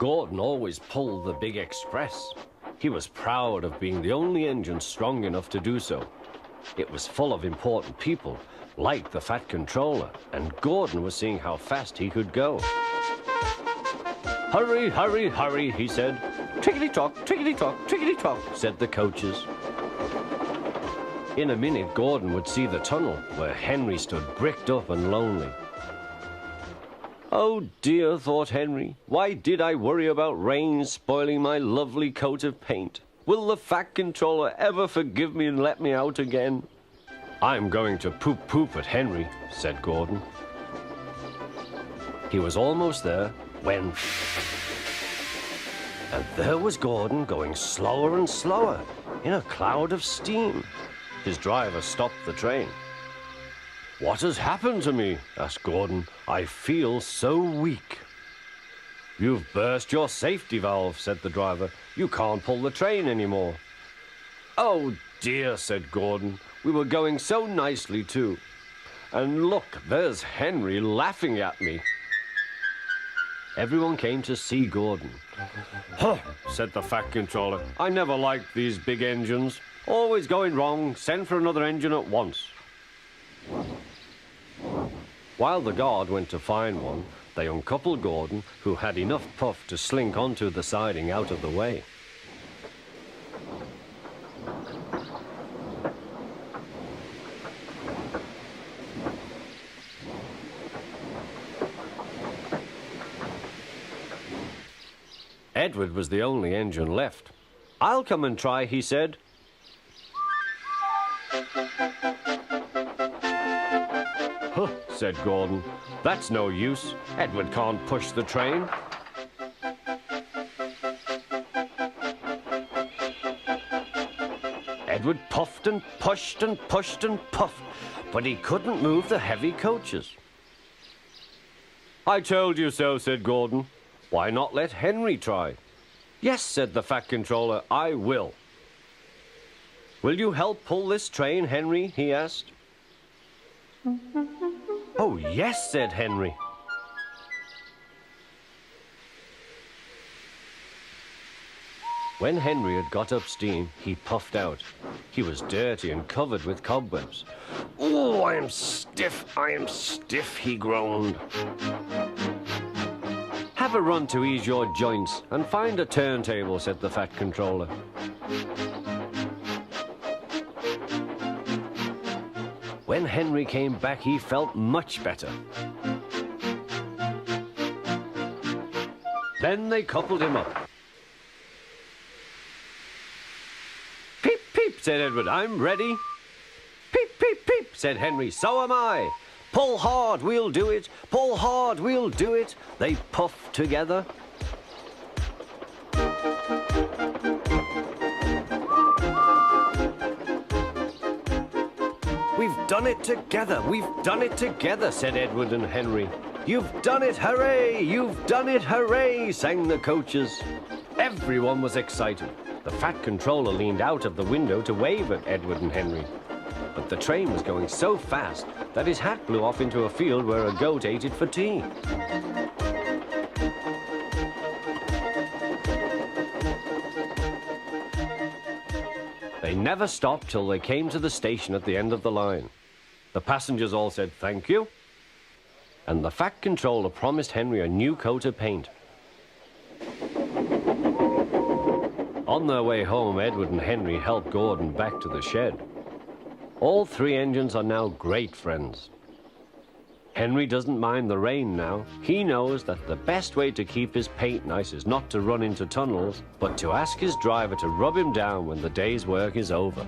Gordon always pulled the big express. He was proud of being the only engine strong enough to do so. It was full of important people, like the Fat Controller, and Gordon was seeing how fast he could go. "Hurry, hurry, hurry," he said. "Tickety-tock, tickety-tock, tickety-tock," said the coaches. In a minute, Gordon would see the tunnel where Henry stood bricked up and lonely. "Oh dear," thought Henry, "why did I worry about rain spoiling my lovely coat of paint? Will the Fat Controller ever forgive me and let me out again?" "I'm going to poop at Henry," said Gordon. He was almost there when... And there was Gordon going slower and slower in a cloud of steam. His driver stopped the train. "What has happened to me?" asked Gordon. "I feel so weak." "You've burst your safety valve," said the driver. "You can't pull the train anymore." "Oh dear," said Gordon. "We were going so nicely too. And look, there's Henry laughing at me." Everyone came to see Gordon. "Huh," said the Fat Controller. "I never liked these big engines. Always going wrong. Send for another engine at once." While the guard went to find one, they uncoupled Gordon, who had enough puff to slink onto the siding out of the way. Edward was the only engine left. "I'll come and try," he said. "Huh," said Gordon. "That's no use. Edward can't push the train." Edward puffed and pushed and pushed and puffed, but he couldn't move the heavy coaches. "I told you so," said Gordon. "Why not let Henry try?" "Yes," said the Fat Controller, "I will." "Will you help pull this train, Henry?" he asked. "Oh, yes," said Henry. When Henry had got up steam, he puffed out. He was dirty and covered with cobwebs. "Oh, I am stiff," he groaned. "Have a run to ease your joints and find a turntable," said the Fat Controller. When Henry came back, he felt much better. Then they coupled him up. "Peep, peep," said Edward, "I'm ready." "Peep, peep, peep," said Henry, "so am I." "Pull hard, we'll do it. Pull hard, we'll do it." They puffed together. "We've done it together, we've done it together," said Edward and Henry. "You've done it, hooray! You've done it, hooray!" sang the coaches. Everyone was excited. The Fat Controller leaned out of the window to wave at Edward and Henry. But the train was going so fast that his hat blew off into a field where a goat ate it for tea. They never stopped till they came to the station at the end of the line. The passengers all said thank you, and the Fat Controller promised Henry a new coat of paint. On their way home, Edward and Henry helped Gordon back to the shed. All three engines are now great friends. Henry doesn't mind the rain now. He knows that the best way to keep his paint nice is not to run into tunnels, but to ask his driver to rub him down when the day's work is over.